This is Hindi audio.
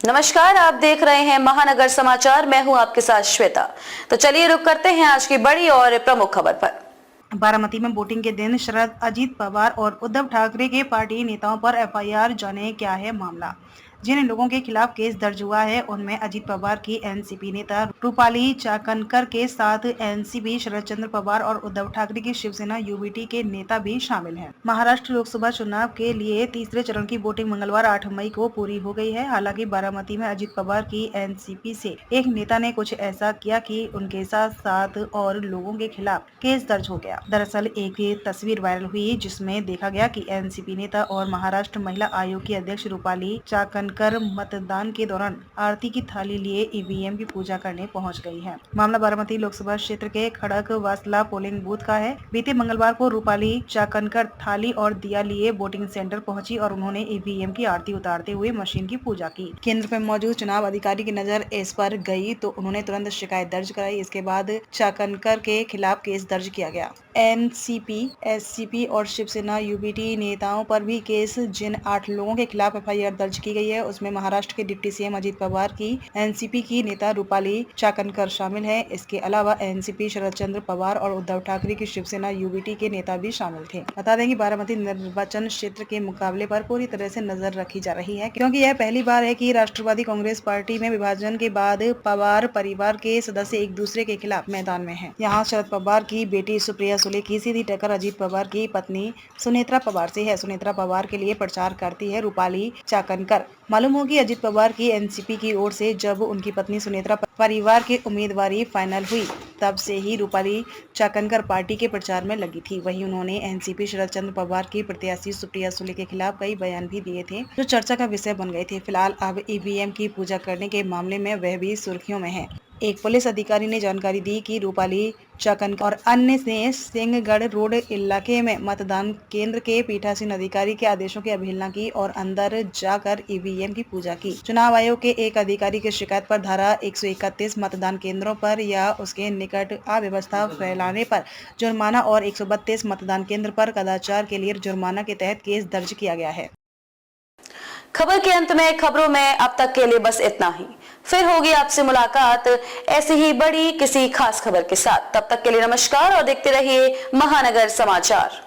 नमस्कार, आप देख रहे हैं महानगर समाचार। मैं हूं आपके साथ श्वेता। तो चलिए रुक करते हैं आज की बड़ी और प्रमुख खबर पर। बारामती में वोटिंग के दिन शरद अजीत पवार और उद्धव ठाकरे के पार्टी नेताओं पर एफआईआर। जाने क्या है मामला। जिन लोगों के खिलाफ केस दर्ज हुआ है उनमें अजीत पवार की एनसीपी नेता रूपाली चाकणकर के साथ एनसीपी शरद चंद्र पवार और उद्धव ठाकरे की शिवसेना यूबीटी के नेता भी शामिल हैं। महाराष्ट्र लोकसभा चुनाव के लिए तीसरे चरण की वोटिंग मंगलवार 8 मई को पूरी हो गई है। हालांकि बारामती में अजीत पवार की एनसीपी से एक नेता ने कुछ ऐसा किया कि उनके साथ साथ और लोगों के खिलाफ केस दर्ज हो गया। दरअसल एक तस्वीर वायरल हुई जिसमें देखा गया कि एनसीपी नेता और महाराष्ट्र महिला आयोग की अध्यक्ष रूपाली चाकणकर मतदान के दौरान आरती की थाली लिए ईवीएम की पूजा करने पहुंच गई है। मामला बारामती लोकसभा क्षेत्र के खड़क वासला पोलिंग बूथ का है। बीते मंगलवार को रूपाली चाकणकर थाली और दिया लिए वोटिंग सेंटर पहुंची और उन्होंने ईवीएम की आरती उतारते हुए मशीन की पूजा की। केंद्र पर मौजूद चुनाव अधिकारी की नजर इस पर गई तो उन्होंने तुरंत शिकायत दर्ज कराई। इसके बाद चाकणकर के खिलाफ केस दर्ज किया गया। एनसीपी, एससीपी और शिवसेना यूबीटी नेताओं पर भी केस। जिन 8 लोगों के खिलाफ एफआईआर दर्ज की गई है उसमें महाराष्ट्र के डिप्टी सीएम अजीत पवार की एनसीपी की नेता रूपाली चाकणकर शामिल है। इसके अलावा एनसीपी शरद चंद्र पवार और उद्धव ठाकरे की शिवसेना यूबीटी के नेता भी शामिल थे। बता दें कि बारामती निर्वाचन क्षेत्र के मुकाबले पर पूरी तरह से नजर रखी जा रही है, क्योंकि यह पहली बार है कि राष्ट्रवादी कांग्रेस पार्टी में विभाजन के बाद पवार परिवार के सदस्य एक दूसरे के खिलाफ मैदान में हैं। यहाँ शरद पवार की बेटी सुप्रिया सुले की सीधी टक्कर अजीत पवार की पत्नी सुनेत्रा पवार से है। सुनेत्रा पवार के लिए प्रचार करती है रूपाली चाकणकर। मालूम हो कि अजीत पवार की एनसीपी की ओर से जब उनकी पत्नी सुनेत्रा परिवार की उम्मीदवारी फाइनल हुई तब से ही रूपाली चाकणकर पार्टी के प्रचार में लगी थी। वहीं उन्होंने एनसीपी शरद चंद्र पवार की प्रत्याशी सुप्रिया सुले के खिलाफ कई बयान भी दिए थे जो चर्चा का विषय बन गए थे। फिलहाल अब ईवीएम की पूजा करने के मामले में वह भी सुर्खियों में है। एक पुलिस अधिकारी ने जानकारी दी कि रूपाली चाकणकर और अन्य ने सिंहगढ़ रोड इलाके में मतदान केंद्र के पीठासीन अधिकारी के आदेशों की अवहेलना की और अंदर जाकर ईवीएम की पूजा की। चुनाव आयोग के एक अधिकारी की शिकायत पर धारा 131 मतदान केंद्रों पर या उसके निकट अव्यवस्था फैलाने पर जुर्माना और 132 मतदान केंद्र पर कदाचार के लिए जुर्माना के तहत केस दर्ज किया गया है। खबर के अंत में खबरों में अब तक के लिए बस इतना ही। फिर होगी आपसे मुलाकात ऐसी ही बड़ी किसी खास खबर के साथ। तब तक के लिए नमस्कार और देखते रहिए महानगर समाचार।